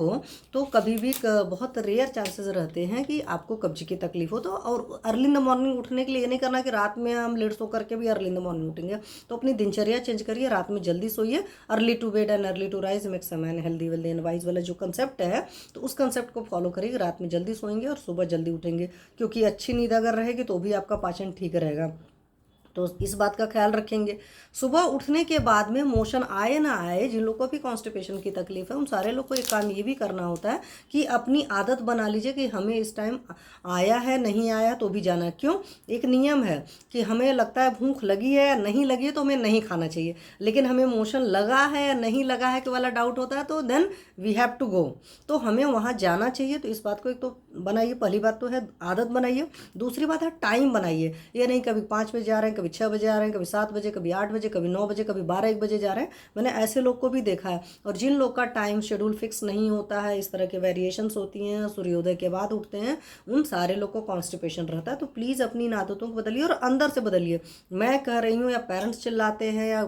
हो तो कभी भी बहुत रेयर चांसेस रहते हैं कि आपको कब्ज की तकलीफ हो। तो और अर्ली इन द मॉर्निंग उठने के लिए ये नहीं करना कि रात में हम लेट सो करके भी अर्ली इन द मॉर्निंग उठेंगे। तो अपनी दिनचर्या चेंज करिए, रात में जल्दी सोइए। Early to bed and early to rise makes a man healthy wealthy and wise वाला जो कंसेप्ट है, तो उस कंसेप्ट को फॉलो करिए। रात में जल्दी सोएंगे और सुबह जल्दी उठेंगे, क्योंकि अच्छी नींद अगर रहेगी तो भी आपका पाचन ठीक रहेगा। तो इस बात का ख्याल रखेंगे। सुबह उठने के बाद में मोशन आए ना आए, जिन लोगों को भी कॉन्स्टिपेशन की तकलीफ है उन सारे लोग को एक काम ये भी करना होता है कि अपनी आदत बना लीजिए कि हमें इस टाइम आया है, नहीं आया तो भी जाना है। क्यों? एक नियम है कि हमें लगता है भूख लगी है या नहीं लगी है तो हमें नहीं खाना चाहिए, लेकिन हमें मोशन लगा है या नहीं लगा है कि वाला डाउट होता है, तो then we have to go, तो हमें वहाँ जाना चाहिए। तो इस बात को एक तो बनाइए, पहली बात तो है आदत बनाइए। दूसरी बात है टाइम बनाइए। ये नहीं कभी 5 बजे जा रहे हैं, कभी 6 बजे आ रहे हैं, कभी 7 बजे, कभी 8 बजे, कभी 9 बजे, कभी 12-1 बजे जा रहे हैं। मैंने ऐसे लोग को भी देखा है। और जिन लोग का टाइम शेड्यूल फिक्स नहीं होता है, इस तरह के वेरिएशंस होती हैं, सूर्योदय के बाद उठते हैं, उन सारे लोग को कॉन्स्टिपेशन रहता है। तो प्लीज़ अपनी इन आदतों को बदलिए और अंदर से बदलिए। मैं कह रही हूँ या पेरेंट्स चिल्लाते हैं या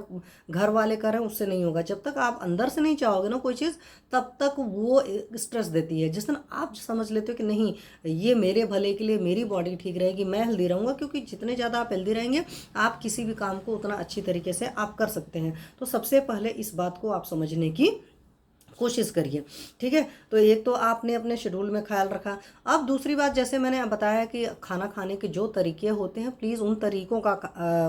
घर वाले कर रहे हैं, उससे नहीं होगा। जब तक आप अंदर से नहीं चाहोगे ना कोई चीज़, तब तक वो स्ट्रेस देती है। जिस दिन आप समझ लेते हो कि नहीं, ये मेरे भले के लिए, मेरी बॉडी ठीक रहेगी, मैं हेल्दी रहूँगा, क्योंकि जितने ज़्यादा आप हेल्दी रहेंगे आप किसी भी काम को उतना अच्छी तरीके से आप कर सकते हैं। तो सबसे पहले इस बात को आप समझने की कोशिश करिए, ठीक है। तो एक तो आपने अपने शेड्यूल में ख्याल रखा। अब दूसरी बात, जैसे मैंने बताया कि खाना खाने के जो तरीके होते हैं, प्लीज़ उन तरीकों का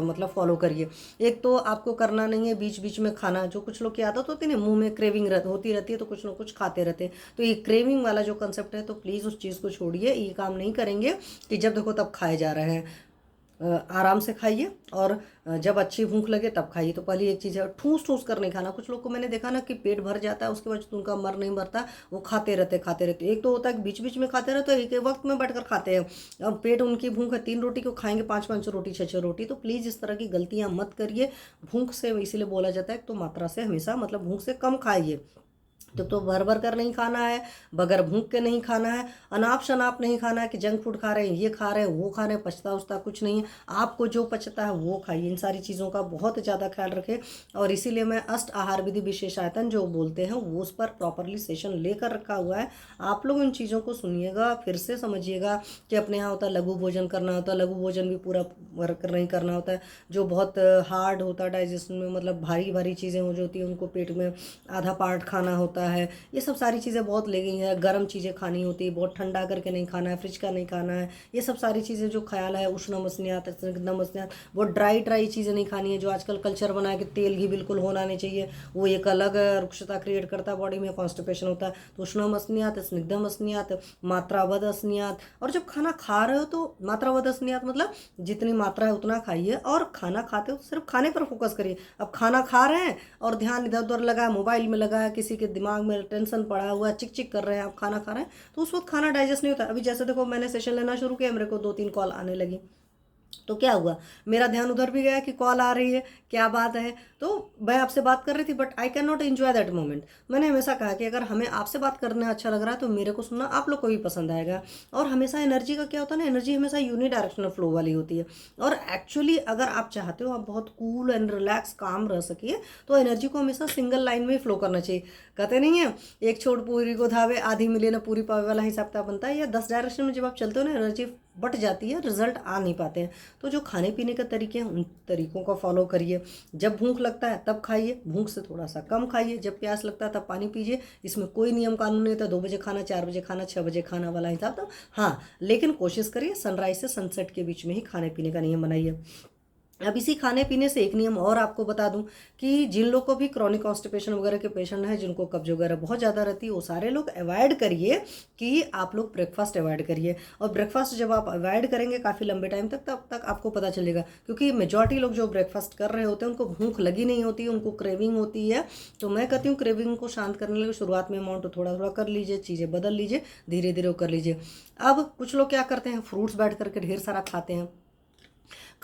मतलब फॉलो करिए। एक तो आपको करना नहीं है बीच बीच में खाना। जो कुछ लोग की आदत होती है ना, मुंह में क्रेविंग होती रहती है, तो कुछ ना कुछ खाते रहते हैं। तो ये क्रेविंग वाला जो कंसेप्ट है, तो प्लीज़ उस चीज़ को छोड़िए। ये काम नहीं करेंगे कि जब देखो तब खाए जा रहे हैं। आराम से खाइए और जब अच्छी भूख लगे तब खाइए। तो पहली एक चीज़ है, ठूस ठूस कर नहीं खाना। कुछ लोग को मैंने देखा ना कि पेट भर जाता है, उसके बाद उनका मर नहीं मरता, वो खाते रहते खाते रहते। एक तो होता है कि बीच बीच में खाते रहते, तो एक वक्त में बैठकर खाते हैं। अब पेट उनकी भूख है, 3 रोटी को खाएंगे 5-5 रोटी 6-6 रोटी। तो प्लीज़ इस तरह की गलतियाँ मत करिए। भूख से इसीलिए बोला जाता है तो मात्रा से हमेशा, मतलब भूख से कम खाइए। तो भर भर कर नहीं खाना है, बगैर भूख के नहीं खाना है, अनाप शनाप नहीं खाना है कि जंक फूड खा रहे हैं, ये खा रहे हैं, वो खा रहे हैं, पचता उचता कुछ नहीं है। आपको जो पचता है वो खाइए। इन सारी चीज़ों का बहुत ज़्यादा ख्याल रखें। और इसीलिए मैं अष्ट आहार विधि विशेषायतन जो बोलते हैं, वो उस पर प्रॉपरली सेशन लेकर रखा हुआ है। आप लोग इन चीज़ों को सुनिएगा, फिर से समझिएगा कि अपने यहाँ होता है लघु भोजन करना होता है। लघु भोजन भी पूरा वर्क नहीं करना होता है। जो बहुत हार्ड होता है डाइजेशन में, मतलब भारी भारी चीज़ें हो जाती हैं, उनको पेट में आधा पार्ट खाना होता है। ये सब सारी चीज़ें बहुत ले गई हैं। गर्म चीज़ें खानी होती है, बहुत ठंडा करके नहीं खाना है, फ्रिज का नहीं खाना है। ये सब सारी चीज़ें जो ख्याल है, उष्ण मसनियात, स्निग्ध मसनियात, बहुत ड्राई चीज़ें नहीं खानी है। जो आजकल कल्चर बना है कि तेल घी बिल्कुल होना नहीं चाहिए, वो एक अलग रुक्षता क्रिएट करता है बॉडी में, कॉन्स्टिपेशन होता है। तो उष्ण मसनियात, स्निग्ध मसनियात, मात्रावध असनियात। और जब खाना खा रहे हो तो मात्रावध असनियात मतलब जितनी मात्रा है उतना खाइए, और खाना खाते हो तो सिर्फ खाने पर फोकस करिए। अब खाना खा रहे हैं और ध्यान इधर उधर लगा है, मोबाइल में लगा है, किसी के दिमाग में टेंशन पड़ा हुआ है, चिक चिक कर रहे हैं, आप खाना खा रहे हैं, तो उस वक्त खाना डाइजेस्ट नहीं होता। अभी जैसे देखो मैंने सेशन लेना शुरू किया, मेरे को 2-3 कॉल आने लगी, तो क्या हुआ, मेरा ध्यान उधर भी गया कि कॉल आ रही है, क्या बात है। तो मैं आपसे बात कर रही थी, but I can not enjoy that moment. मैंने हमेशा कहा कि अगर हमें आपसे बात करना अच्छा लग रहा है तो मेरे को सुनना आप लोग को भी पसंद आएगा। और हमेशा एनर्जी का क्या होता है ना, एनर्जी हमेशा यूनिडायरेक्शनल फ्लो वाली होती है। और एक्चुअली अगर आप चाहते हो आप बहुत कूल एंड रिलैक्स काम रह सकिए, तो एनर्जी को हमेशा सिंगल लाइन में ही फ्लो करना चाहिए। कहते नहीं है, एक छोड़ पूरी को धावे आधी मिले ना पूरी पावे वाला हिसाब किताब बनता है। या 10 डायरेक्शन में जब आप चलते हो ना, एनर्जी बट जाती है, रिजल्ट आ नहीं पाते हैं। तो जो खाने पीने के तरीके हैं, उन तरीकों का फॉलो करिए। जब भूख लगता है तब खाइए, भूख से थोड़ा सा कम खाइए। जब प्यास लगता है तब पानी पीजिए। इसमें कोई नियम कानून नहीं होता 2 बजे खाना, 4 बजे खाना, 6 बजे खाना वाला हिसाब। तो हाँ, लेकिन कोशिश करिए सनराइज से सनसेट के बीच में ही खाने पीने का नियम बनाइए। अब इसी खाने पीने से एक नियम और आपको बता दूं कि जिन लोग को भी क्रॉनिक कॉन्स्टिपेशन वगैरह के पेशेंट हैं, जिनको कब्ज वगैरह बहुत ज़्यादा रहती है, वो सारे लोग अवॉइड करिए कि आप लोग ब्रेकफास्ट अवॉइड करिए। और ब्रेकफास्ट जब आप अवॉइड करेंगे काफ़ी लंबे टाइम तक, तब तक आपको पता चलेगा। क्योंकि मेजॉरिटी लोग जो ब्रेकफास्ट कर रहे होते हैं उनको भूख लगी नहीं होती, उनको क्रेविंग होती है। तो मैं कहती हूँ क्रेविंग को शांत करने के लिए शुरुआत में अमाउंट थोड़ा थोड़ा कर लीजिए, चीज़ें बदल लीजिए, धीरे धीरे कर लीजिए। अब कुछ लोग क्या करते हैं, फ्रूट्स बैठ करके ढेर सारा खाते हैं।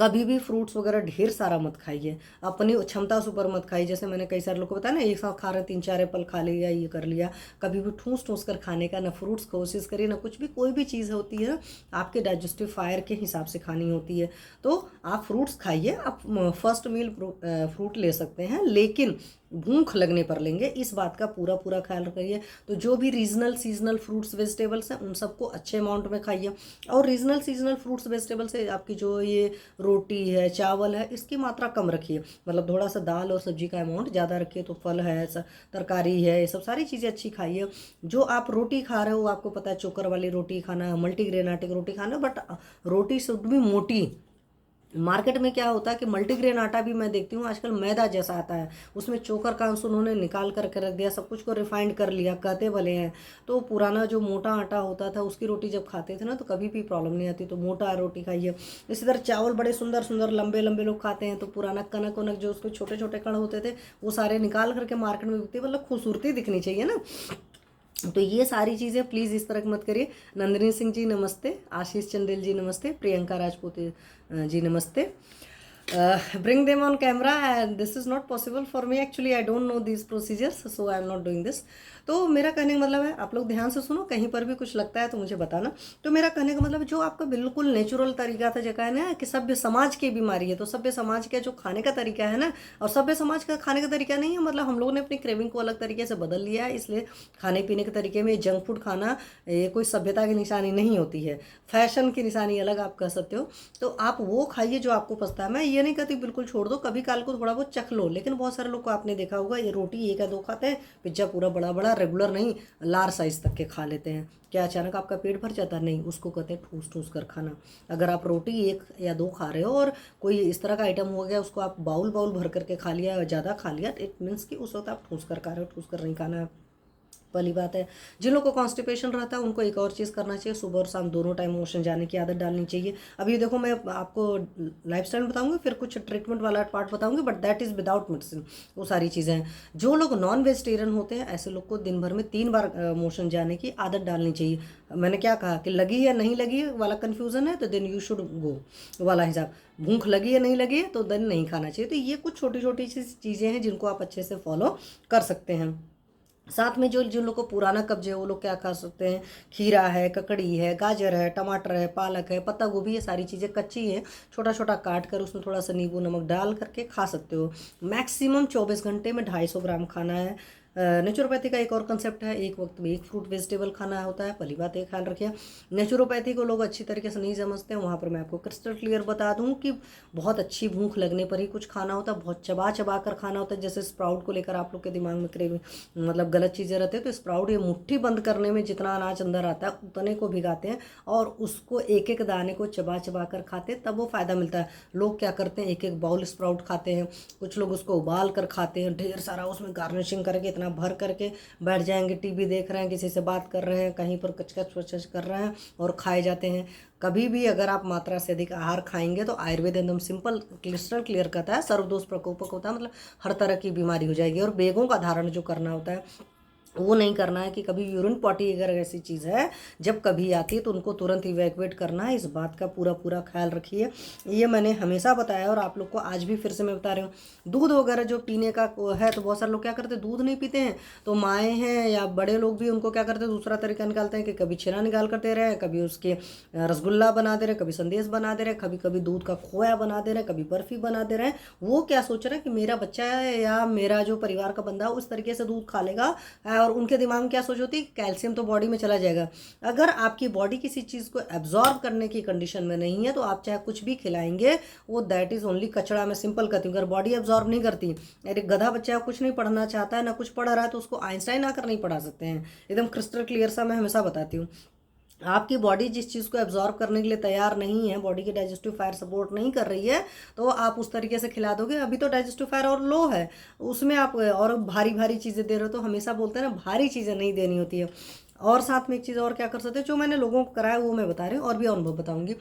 कभी भी फ्रूट्स वगैरह ढेर सारा मत खाइए, अपनी क्षमता से ऊपर मत खाइए। जैसे मैंने कई सारे लोग को बताया ना, एक साथ खा रहे 3-4 एप्पल खा लिया, ये कर लिया। कभी भी ठूस ठूस कर खाने का ना फ्रूट्स कोशिश करिए, ना कुछ भी, कोई भी चीज़ होती है ना आपके डाइजेस्टिव फायर के हिसाब से खानी होती है। तो आप फ्रूट्स खाइए, आप फर्स्ट मील फ्रूट ले सकते हैं, लेकिन भूख लगने पर लेंगे, इस बात का पूरा पूरा ख्याल रखिए। तो जो भी रीजनल सीजनल फ्रूट्स वेजिटेबल्स हैं उन सबको अच्छे अमाउंट में खाइए। और रीजनल सीजनल फ्रूट्स वेजिटेबल्स से आपकी जो ये रोटी है, चावल है, इसकी मात्रा कम रखिए। मतलब थोड़ा सा दाल और सब्जी का अमाउंट ज़्यादा रखिए। तो फल है, तरकारी है, ये सब सारी चीज़ें अच्छी खाइए। जो आप रोटी खा रहे हो, आपको पता है चोकर वाली रोटी खाना है, मल्टीग्रेन आटे की रोटी खाना, बट रोटी शुड भी मोटी। मार्केट में क्या होता है कि मल्टीग्रेन आटा भी मैं देखती हूँ आजकल मैदा जैसा आता है, उसमें चोकर का अंश उन्होंने निकाल करके रख दिया, सब कुछ को रिफाइंड कर लिया, कहते भले हैं। तो पुराना जो मोटा आटा होता था उसकी रोटी जब खाते थे ना तो कभी भी प्रॉब्लम नहीं आती। तो मोटा रोटी खाइए। इसी तरह चावल बड़े सुंदर सुंदर लंबे लंबे लोग खाते हैं, तो पुराना कनक वनक जो उसके छोटे छोटे कण होते थे वो सारे निकाल करके मार्केट में बिकते, मतलब खूबसूरती दिखनी चाहिए ना। तो ये सारी चीज़ें प्लीज़ इस तरह मत करिए। नंदिनी सिंह जी नमस्ते, आशीष चंदेल जी नमस्ते, प्रियंका राजपूत जी नमस्ते। Bring them on camera, and this is not possible for me actually, I don't know these procedures, so I am not doing this। तो मेरा कहने का मतलब है, आप लोग ध्यान से सुनो, कहीं पर भी कुछ लगता है तो मुझे बताना। तो मेरा कहने का मतलब जो आपका बिल्कुल नेचुरल तरीका था, जगह है ना कि सभ्य समाज की बीमारी है, तो सभ्य समाज का जो खाने का तरीका है ना, और सभ्य समाज का खाने का तरीका नहीं है, मतलब हम लोगों ने अपनी क्रेविंग को अलग तरीके से बदल लिया है। इसलिए खाने पीने के तरीके में जंक फूड खाना ये कोई सभ्यता की निशानी नहीं होती है, फैशन की निशानी अलग आप कह सकते हो। तो आप वो खाइए जो आपको पसंद है। मैं ये नहीं कहती बिल्कुल छोड़ दो, कभी काल को थोड़ा बहुत चख लो। लेकिन बहुत सारे लोग को आपने देखा होगा, ये रोटी एक या दो खाते हैं, पिज्जा पूरा बड़ा बड़ा रेगुलर नहीं, लार्ज साइज तक के खा लेते हैं। क्या अचानक आपका पेट भर जाता? नहीं, उसको कहते हैं ठूस ठूस कर खाना। अगर आप रोटी एक या दो खा रहे हो और कोई इस तरह का आइटम हो गया, उसको आप बाउल बाउल भर करके खा लिया या ज़्यादा खा लिया, इट मीन्स कि उस वक्त आप ठूस कर खा रहे हो, ठूस कर नहीं खाना है। पहली बात है, जिन लोगों को कॉन्स्टिपेशन रहता है उनको एक और चीज़ करना चाहिए, सुबह और शाम दोनों टाइम मोशन जाने की आदत डालनी चाहिए। अभी देखो मैं आपको लाइफस्टाइल बताऊंगी, फिर कुछ ट्रीटमेंट वाला पार्ट बताऊंगी, but that is without medicine. वो सारी चीज़ें हैं। जो लोग नॉन वेजिटेरियन होते हैं, ऐसे लोग को दिन भर में 3 बार मोशन जाने की आदत डालनी चाहिए। मैंने क्या कहा कि लगी या नहीं लगी वाला कन्फ्यूज़न है, तो देन यू शुड गो वाला हिसाब। भूख लगी या नहीं लगी है तो देन नहीं खाना चाहिए। तो ये कुछ छोटी छोटी चीज़ें हैं जिनको आप अच्छे से फॉलो कर सकते हैं। साथ में जो जिन लोग को पुराना कब्ज है वो लोग क्या खा सकते हैं, खीरा है, ककड़ी है, गाजर है, टमाटर है, पालक है, पत्ता गोभी, ये सारी चीज़ें कच्ची है, छोटा छोटा काट कर उसमें थोड़ा सा नींबू नमक डाल करके खा सकते हो। मैक्सिमम 24 घंटे में 250 ग्राम खाना है। नेचुरोपैथी का एक और कंसेप्ट है, एक वक्त में एक फ्रूट वेजिटेबल खाना होता है। पहली बात एक ख्याल रखिए, नेचुरोपैथी को लोग अच्छी तरीके से नहीं समझते हैं। वहाँ पर मैं आपको क्रिस्टल क्लियर बता दूँ कि बहुत अच्छी भूख लगने पर ही कुछ खाना होता है, बहुत चबा चबा कर खाना होता है। जैसे स्प्राउट को लेकर आप लोग के दिमाग में क्रेविंग मतलब गलत चीज़ें रहती है, तो स्प्राउट ये मुट्ठी बंद करने में जितना अनाज अंदर आता है उतने को भिगाते हैं और उसको एक एक दाने को चबा चबा कर खाते हैं, तब वो फ़ायदा मिलता है। लोग क्या करते हैं, एक एक बाउल स्प्राउट खाते हैं, कुछ लोग उसको उबाल कर खाते हैं, ढेर सारा उसमें गार्निशिंग करके इतना भर करके बैठ जाएंगे, टीवी देख रहे हैं, किसी से बात कर रहे हैं, कहीं पर कचकच वचकच कर रहे हैं और खाए जाते हैं। कभी भी अगर आप मात्रा से अधिक आहार खाएंगे तो आयुर्वेद एकदम सिंपल क्रिस्टल क्लियर कहता है, सर्वदोष प्रकोपक होता है, मतलब हर तरह की बीमारी हो जाएगी। और बेगों का धारण जो करना होता है वो नहीं करना है कि कभी यूरिन पॉटी अगर ऐसी चीज़ है जब कभी आती है तो उनको तुरंत इवैक्यूएट करना है। इस बात का पूरा पूरा ख्याल रखिए। ये मैंने हमेशा बताया और आप लोग को आज भी फिर से मैं बता रही हूँ। दूध वगैरह जो पीने का है तो बहुत सारे लोग क्या करते हैं, दूध नहीं पीते हैं, तो माएँ हैं या बड़े लोग भी उनको क्या करते हैं, दूसरा तरीका निकालते हैं कि कभी छेना निकाल कर दे रहे हैं, कभी उसके रसगुल्ला बना दे रहे हैं, कभी संदेश बना दे रहे हैं, कभी कभी दूध का खोया बना दे रहे हैं, कभी बर्फ़ी बना दे रहे हैं। वो क्या सोच रहे हैं कि मेरा बच्चा है या मेरा जो परिवार का बंदा है उस तरीके से दूध खा लेगा, और उनके दिमाग में क्या सोच होती है, कैल्शियम तो बॉडी में चला जाएगा। अगर आपकी बॉडी किसी चीज़ को एब्जॉर्ब करने की कंडीशन में नहीं है तो आप चाहे कुछ भी खिलाएंगे वो दैट इज़ ओनली कचड़ा। मैं सिंपल कहती हूँ, अगर बॉडी एब्जॉर्ब नहीं करती, अरे गधा बच्चा कुछ नहीं पढ़ना चाहता है ना कुछ पढ़ रहा है तो उसको आइंस्टाइन आकर नहीं पढ़ा सकते हैं। एकदम क्रिस्टल क्लियर सा मैं हमेशा बताती हूँ। आपकी बॉडी जिस चीज़ को एब्जॉर्ब करने के लिए तैयार नहीं है, बॉडी की डाइजेस्टिव फायर सपोर्ट नहीं कर रही है, तो आप उस तरीके से खिला दोगे। अभी तो डाइजेस्टिव फायर और लो है, उसमें आप और भारी भारी चीज़ें दे रहे हो। तो हमेशा बोलते हैं ना, भारी चीज़ें नहीं देनी होती है। और साथ में एक चीज़ और क्या कर सकते हैं, जो मैंने लोगों को कराया वो मैं बता रही हूँ, और भी अनुभव बताऊंगी।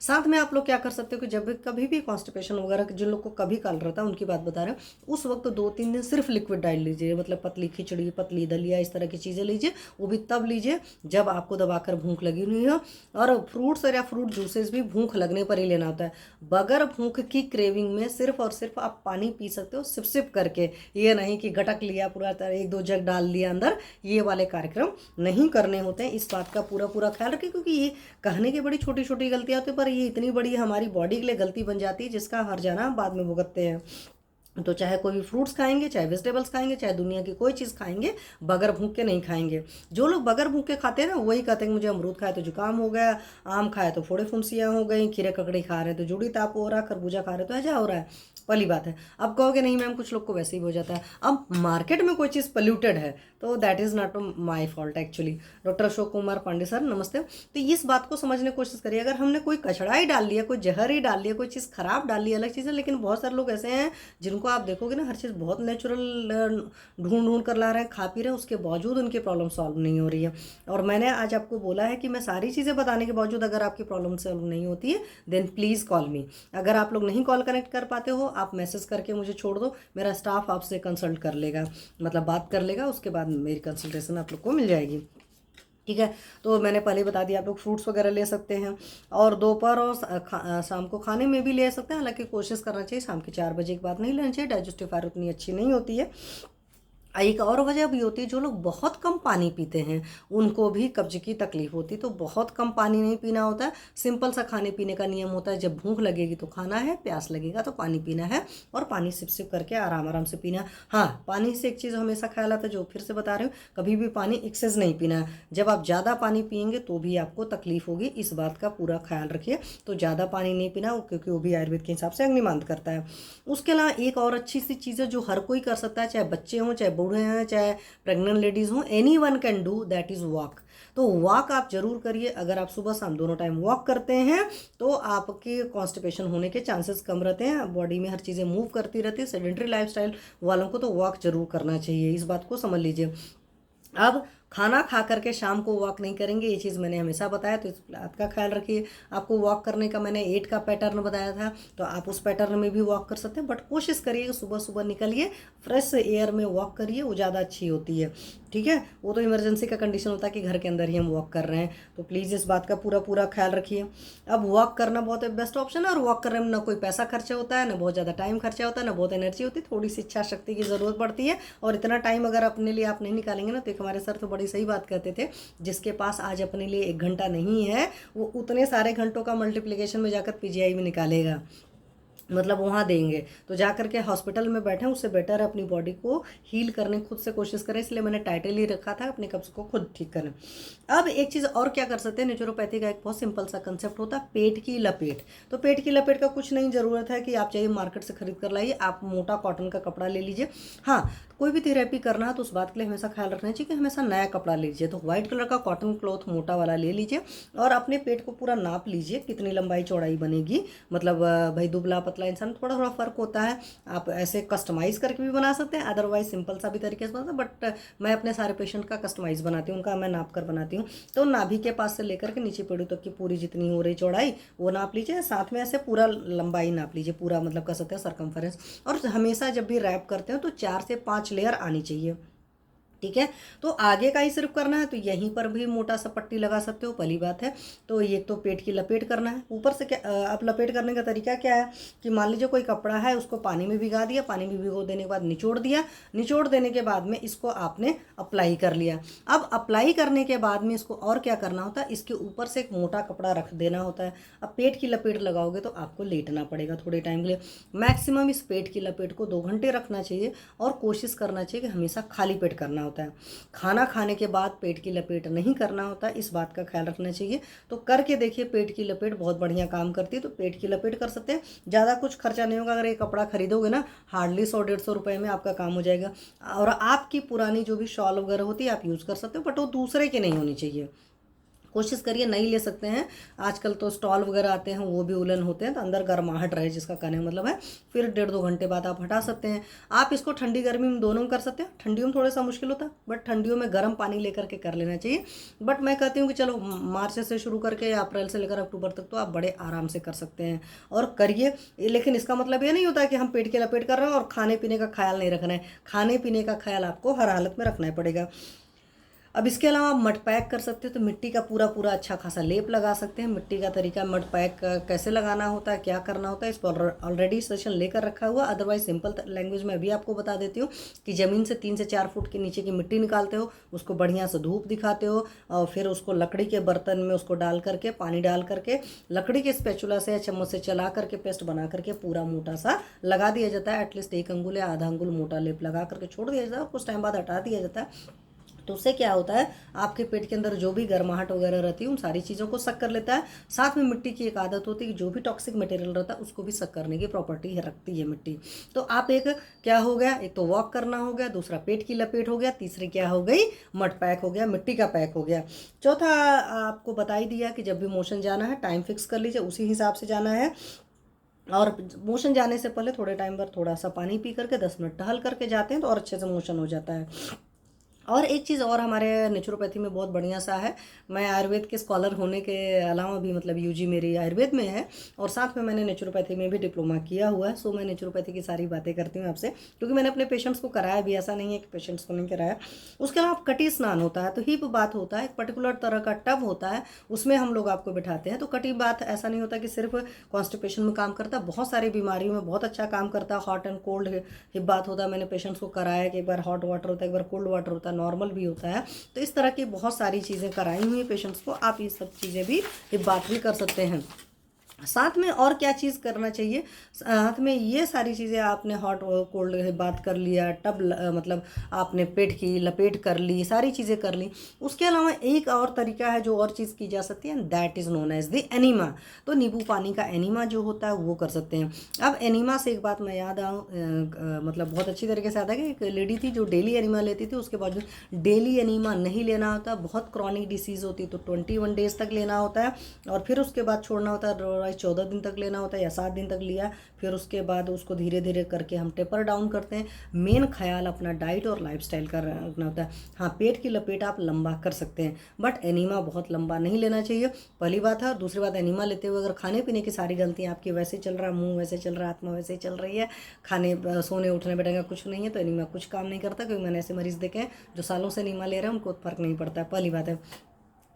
साथ में आप लोग क्या कर सकते हो कि जब भी कभी भी कॉन्स्टिपेशन वगैरह जिन लोग को कभी काल रहता है उनकी बात बता रहे हैं, उस वक्त 2-3 दिन सिर्फ लिक्विड डाइट लीजिए, मतलब पतली खिचड़ी, पतली दलिया, इस तरह की चीज़ें लीजिए। वो भी तब लीजिए जब आपको दबाकर भूख लगी नहीं हो। और फ्रूट्स या फ्रूट जूसेस भी भूख लगने पर ही लेना होता है। बगैर भूख की क्रेविंग में सिर्फ और सिर्फ आप पानी पी सकते हो सिप सिप करके, ये नहीं कि गटक लिया पूरा 1-2 जग डाल लिया अंदर, ये वाले कार्यक्रम नहीं करने होते हैं। इस बात का पूरा पूरा ख्याल रखें, क्योंकि ये कहने की बड़ी छोटी छोटी गलतियां होती है, पर ये इतनी बड़ी हमारी बॉडी के लिए गलती बन जाती है जिसका हर जाना बाद में भुगतते हैं। तो चाहे कोई भी फ्रूट्स खाएंगे, चाहे वेजिटेबल्स खाएंगे, चाहे दुनिया की कोई चीज़ खाएंगे, बगैर भूख के नहीं खाएंगे। जो लोग बगैर भूख के खाते हैं ना, वही कहते हैं मुझे अमरूद खाए तो जुकाम हो गया, आम खाए तो फोड़े फुंसियाँ हो गई, खीरे ककड़ी खा रहे हैं तो जुड़ी ताप हो रहा, खरबूजा खा रहे हैं तो ऐसा हो रहा है। पहली बात है। अब कहोगे नहीं मैम कुछ लोग को वैसे ही हो जाता है। अब मार्केट में कोई चीज़ पोल्यूटेड है तो that is not my fault actually. Doctor Ashok Kumar Pandey sir नमस्ते। तो इस बात को समझने की कोशिश करिए, अगर हमने कोई कचड़ा ही डाल लिया, कोई जहर ही डाल लिया, कोई चीज़ खराब डाल ली, अलग चीज़ है, लेकिन बहुत सारे लोग ऐसे हैं जिनको आप देखोगे ना हर चीज़ बहुत नेचुरल ढूंढ ढूंढ कर ला रहे हैं, खा पी रहे हैं, उसके बावजूद उनकी प्रॉब्लम सॉल्व नहीं हो रही है। और मैंने आज आपको बोला है कि मैं सारी चीज़ें बताने के बावजूद अगर आपकी प्रॉब्लम सॉल्व नहीं होती है देन प्लीज़ कॉल मी। अगर आप लोग नहीं कॉल कनेक्ट कर पाते हो, आप मैसेज करके मुझे छोड़ दो, मेरा स्टाफ आपसे कंसल्ट कर लेगा, मतलब बात कर लेगा, उसके बाद मेरी कंसल्टेशन आप लोग को मिल जाएगी। ठीक है। तो मैंने पहले बता दिया आप लोग फ्रूट्स वगैरह ले सकते हैं, और दोपहर और शाम को खाने में भी ले सकते हैं। हालांकि कोशिश करना चाहिए शाम के 4 बजे के बाद नहीं लेना चाहिए, डाइजेस्टिव फायर उतनी अच्छी नहीं होती है। एक और वजह भी होती है, जो लोग बहुत कम पानी पीते हैं उनको भी कब्ज की तकलीफ होती है। तो बहुत कम पानी नहीं पीना होता है, सिंपल सा खाने पीने का नियम होता है, जब भूख लगेगी तो खाना है, प्यास लगेगा तो पानी पीना है, और पानी सिप सिप करके आराम आराम से पीना है। हाँ, पानी से एक चीज़ हमेशा ख्याल आता है, जो फिर से बता रही हूँ, कभी भी पानी एक्सेस नहीं पीना है। जब आप ज़्यादा पानी पियेंगे तो भी आपको तकलीफ होगी, इस बात का पूरा ख्याल रखिए। तो ज़्यादा पानी नहीं पीना, क्योंकि वो भी आयुर्वेद के हिसाब से अग्निमांद करता है। उसके अलावा एक और अच्छी सी चीज़ है जो हर कोई कर सकता है, चाहे बच्चे हों, चाहे बूढ़े हैं, चाहे प्रेग्नेंट लेडीज हो, any one can do, that is walk. तो वॉक आप जरूर करिए। अगर आप सुबह शाम दोनों टाइम वॉक करते हैं तो आपके कॉन्स्टिपेशन होने के चांसेस कम रहते हैं, बॉडी में हर चीज़ें मूव करती रहती है। सेडेंट्री लाइफस्टाइल वालों को तो वॉक जरूर करना चाहिए, इस बात को समझ लीजिए। अब खाना खा करके शाम को वॉक नहीं करेंगे, ये चीज़ मैंने हमेशा बताया, तो इस बात का ख्याल रखिए। आपको वॉक करने का मैंने 8 का पैटर्न बताया था, तो आप उस पैटर्न में भी वॉक कर सकते हैं, बट कोशिश करिए सुबह सुबह निकलिए, फ्रेश एयर में वॉक करिए, वो ज़्यादा अच्छी होती है। ठीक है। वो तो इमरजेंसी का कंडीशन होता है कि घर के अंदर ही हम वॉक कर रहे हैं, तो प्लीज़ इस बात का पूरा पूरा ख्याल रखिए। अब वॉक करना बहुत बेस्ट ऑप्शन है, और वॉक करने में ना कोई पैसा खर्चा होता है, ना बहुत ज़्यादा टाइम खर्चा होता है, ना बहुत एनर्जी होती है, थोड़ी सी इच्छा शक्ति की ज़रूरत पड़ती है। और इतना टाइम अगर अपने लिए आप नहीं निकालेंगे ना, तो एक हमारे सर तो बड़ी सही बात कहते थे, जिसके पास आज अपने लिए 1 घंटा नहीं है वो उतने सारे घंटों का मल्टीप्लिकेशन में जाकर पीजीआई में निकालेगा, मतलब वहाँ देंगे। तो जा करके हॉस्पिटल में बैठे, उससे बेटर है अपनी बॉडी को हील करने खुद से कोशिश करें, इसलिए मैंने टाइटल ही रखा था अपने कब्ज को खुद ठीक करें। अब एक चीज़ और क्या कर सकते हैं, नेचुरोपैथी का एक बहुत सिंपल सा कंसेप्ट होता है, पेट की लपेट। तो पेट की लपेट का कुछ नहीं ज़रूरत है कि आप चाहिए मार्केट से खरीद कर लाइए, आप मोटा कॉटन का कपड़ा ले लीजिए। हाँ, कोई भी थेरेपी करना है तो उस बात के लिए हमेशा ख्याल रखना चाहिए कि हमेशा नया कपड़ा लीजिए। तो व्हाइट कलर का कॉटन क्लॉथ मोटा वाला ले लीजिए, और अपने पेट को पूरा नाप लीजिए कितनी लंबाई चौड़ाई बनेगी। मतलब भाई दुबला पतला इंसान थोड़ा थोड़ा फर्क होता है, आप ऐसे कस्टमाइज़ करके भी बना सकते हैं, अदरवाइज सिंपल सा भी तरीके से बना सकते हैं, बट मैं अपने सारे पेशेंट का कस्टमाइज़ बनाती हूँ, उनका मैं नाप कर बनाती हूँ। तो नाभि के पास से लेकर के नीचे पेड़ों तक की पूरी जितनी हो रही चौड़ाई वो नाप लीजिए, साथ में ऐसे पूरा लंबाई नाप लीजिए, पूरा मतलब कर सकते हैं सरकमफेरेंस। और हमेशा जब भी रैप करते हो तो 4 से 5 लेयर आनी चाहिए। ठीक है। तो आगे का ही सिर्फ करना है, तो यहीं पर भी मोटा सा पट्टी लगा सकते हो, पहली बात है। तो ये तो पेट की लपेट करना है। ऊपर से क्या अब लपेट करने का तरीका क्या है कि मान लीजिए कोई कपड़ा है, उसको पानी में भिगा दिया, पानी में भिगो देने के बाद निचोड़ दिया, निचोड़ देने के बाद में इसको आपने अप्लाई कर लिया। अब अप्लाई करने के बाद में इसको और क्या करना होता है, इसके ऊपर से एक मोटा कपड़ा रख देना होता है। अब पेट की लपेट लगाओगे तो आपको लेटना पड़ेगा थोड़े टाइम के लिए। मैक्सिमम इस पेट की लपेट को 2 घंटे रखना चाहिए, और कोशिश करना चाहिए कि हमेशा खाली पेट करना होता है। खाना खाने के बाद पेट की लपेट नहीं करना होता, इस बात का ख्याल रखना चाहिए। तो करके देखिए, पेट की लपेट बहुत बढ़िया काम करती है। तो पेट की लपेट कर सकते हैं, ज़्यादा कुछ खर्चा नहीं होगा। अगर ये कपड़ा खरीदोगे ना, हार्डली 100-150 रुपये में आपका काम हो जाएगा। और आपकी पुरानी जो भी शॉल वगैरह होती है आप यूज़ कर सकते हो, बट वो दूसरे की नहीं होनी चाहिए। कोशिश करिए नहीं ले सकते हैं, आजकल तो स्टॉल वगैरह आते हैं वो भी उलन होते हैं, तो अंदर गर्माहट रहे जिसका कहने का मतलब है, फिर 1.5-2 घंटे बाद आप हटा सकते हैं। आप इसको ठंडी गर्मी में दोनों में कर सकते हैं। ठंडियों में थोड़ा सा मुश्किल होता है, बट ठंडियों में गर्म पानी लेकर के कर लेना चाहिए। बट मैं कहती हूँ कि चलो मार्च से शुरू करके या अप्रैल से लेकर अक्टूबर तक तो आप बड़े आराम से कर सकते हैं और करिए। लेकिन इसका मतलब ये नहीं होता कि हम पेट की लपेट कर रहे हैं और खाने पीने का ख्याल नहीं रखना है। खाने पीने का ख्याल आपको हर हालत में रखना ही पड़ेगा। अब इसके अलावा आप मड पैक कर सकते हो, तो मिट्टी का पूरा पूरा अच्छा खासा लेप लगा सकते हैं। मिट्टी का तरीका मड पैक कैसे लगाना होता है, क्या करना होता है, इस पर ऑलरेडी सेशन लेकर रखा हुआ। अदरवाइज सिंपल लैंग्वेज में अभी आपको बता देती हूँ कि ज़मीन से 3 से 4 फुट के नीचे की मिट्टी निकालते हो, उसको बढ़िया से धूप दिखाते हो और फिर उसको लकड़ी के बर्तन में उसको डाल करके, पानी डाल करके, लकड़ी के स्पैचुला से या चम्मच से चला करके पेस्ट बना करके पूरा मोटा सा लगा दिया जाता है। एटलीस्ट 1 अंगुल या आधा अंगुल मोटा लेप लगा करके छोड़ दिया जाता है, कुछ टाइम बाद हटा दिया जाता है। तो उससे क्या होता है, आपके पेट के अंदर जो भी गर्माहट वगैरह रहती है उन सारी चीज़ों को सक कर लेता है। साथ में मिट्टी की एक आदत होती है कि जो भी टॉक्सिक मटेरियल रहता है उसको भी सक करने की प्रॉपर्टी रखती है मिट्टी। तो आप एक क्या हो गया, एक तो वॉक करना हो गया, दूसरा पेट की लपेट हो गया, तीसरी क्या हो गई, मड पैक हो गया, मिट्टी का पैक हो गया। चौथा आपको बता ही दिया कि जब भी मोशन जाना है टाइम फिक्स कर लीजिए, उसी हिसाब से जाना है। और मोशन जाने से पहले थोड़े टाइम पर थोड़ा सा पानी पी करके 10 मिनट टहल करके जाते हैं तो और अच्छे से मोशन हो जाता है। और एक चीज़ और हमारे नेचुरोपैथी में बहुत बढ़िया सा है, मैं आयुर्वेद के स्कॉलर होने के अलावा भी मतलब यूजी मेरी आयुर्वेद में है और साथ में मैंने नेचुरोपैथी में भी डिप्लोमा किया हुआ है। सो मैं नेचुरोपैथी की सारी बातें करती हूँ आपसे, क्योंकि मैंने अपने पेशेंट्स को कराया भी, ऐसा नहीं है कि पेशेंट्स को नहीं कराया। उसके अलावा कटी स्नान होता है, तो हिप बात होता है, एक पर्टिकुलर तरह का टब होता है, उसमें हम लोग आपको बिठाते हैं। तो कटी बात ऐसा नहीं होता कि सिर्फ कॉन्स्टिपेशन में काम करता है, बहुत सारी बीमारियों में बहुत अच्छा काम करता है। हॉट एंड कोल्ड हिप बात होता है, मैंने पेशेंट्स को कराया कि एक बार हॉट वाटर होता है, एक बार कोल्ड वाटर होता है, नॉर्मल भी होता है। तो इस तरह की बहुत सारी चीज़ें कराई हुई हैं पेशेंट्स को, आप ये सब चीज़ें भी हिप बात भी कर सकते हैं। साथ में और क्या चीज़ करना चाहिए, साथ में ये सारी चीज़ें आपने हॉट कोल्ड बात कर लिया, टब मतलब आपने पेट की लपेट कर ली, सारी चीज़ें कर ली। उसके अलावा एक और तरीका है जो और चीज़ की जा सकती है, that is known as the enema. तो नींबू पानी का एनीमा जो होता है वो कर सकते हैं। अब एनीमा से एक बात मैं याद मतलब बहुत अच्छी तरीके से आता है कि एक लेडी थी जो डेली एनीमा लेती थी, उसके बाद डेली एनीमा नहीं लेना होता, बहुत क्रॉनिक डिसीज़ होती है तो 21 डेज तक लेना होता है और फिर उसके बाद छोड़ना होता है। 14 दिन तक लेना होता है या 7 दिन तक लिया, फिर उसके बाद उसको धीरे धीरे करके हम टेपर डाउन करते हैं। मेन ख्याल अपना डाइट और लाइफस्टाइल का रखना होता है। हाँ, पेट की लपेट आप लंबा कर सकते हैं, बट एनीमा बहुत लंबा नहीं लेना चाहिए, पहली बात है। दूसरी बात, एनीमा लेते हुए अगर खाने पीने की सारी गलतियाँ आपकी वैसे चल रहा है, मुंह वैसे चल रहा है, आत्मा वैसे ही चल रही है, खाने सोने उठने बैठने का कुछ नहीं है, तो एनीमा कुछ काम नहीं करता। क्योंकि मैंने ऐसे मरीज़ देखे हैं जो सालों से एनीमा ले रहे हैं, उनको फ़र्क नहीं पड़ता है, पहली बात है।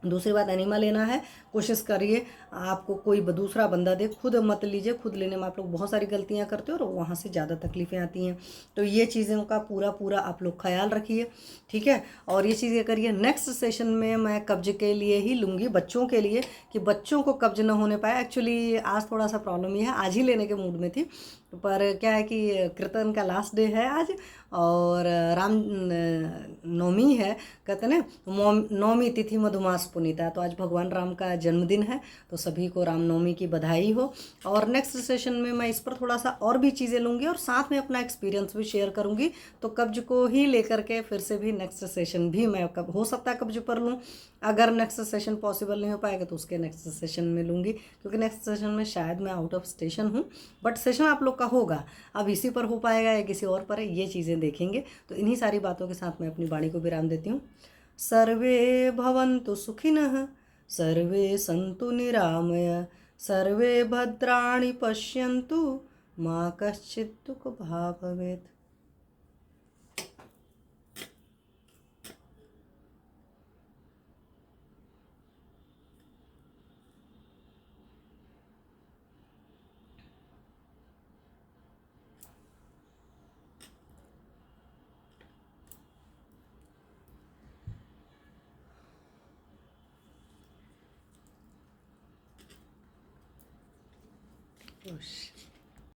दूसरी बात, एनिमा लेना है, कोशिश करिए आपको कोई दूसरा बंदा दे, खुद मत लीजिए। खुद लेने में आप लोग बहुत सारी गलतियां करते हो और वहाँ से ज़्यादा तकलीफ़ें आती हैं। तो ये चीज़ों का पूरा पूरा आप लोग ख्याल रखिए, ठीक है। और ये चीज़ें करिए। नेक्स्ट सेशन में मैं कब्ज के लिए ही लूँगी, बच्चों के लिए, कि बच्चों को कब्ज न होने पाए। एक्चुअली आज थोड़ा सा प्रॉब्लम ये है, आज ही लेने के मूड में थी, पर क्या है कि कीर्तन का लास्ट डे है आज और राम नवमी है, कहते हैं ना नवमी तिथि मधुमास पुनीता, तो आज भगवान राम का जन्मदिन है, तो सभी को रामनवमी की बधाई हो। और नेक्स्ट सेशन में मैं इस पर थोड़ा सा और भी चीज़ें लूँगी और साथ में अपना एक्सपीरियंस भी शेयर करूँगी। तो कब्ज को ही लेकर के फिर से भी नेक्स्ट सेशन भी मैं कब हो सकता है कब्ज पर लूँ। अगर नेक्स्ट सेशन पॉसिबल नहीं हो पाएगा तो उसके नेक्स्ट सेशन में लूँगी, क्योंकि नेक्स्ट सेशन में शायद मैं आउट ऑफ स्टेशन हूँ, बट सेशन आप लोग का होगा। अब इसी पर हो पाएगा या किसी और पर है, ये चीज़ें देखेंगे। तो इन्हीं सारी बातों के साथ मैं अपनी वाणी को विराम देती हूँ। सर्वे भवन्तु सुखिनः, सर्वे सन्तु निरामय, सर्वे भद्राणि पश्यन्तु, मा कश्चित् दुःखभाग् भवेत्। खुश।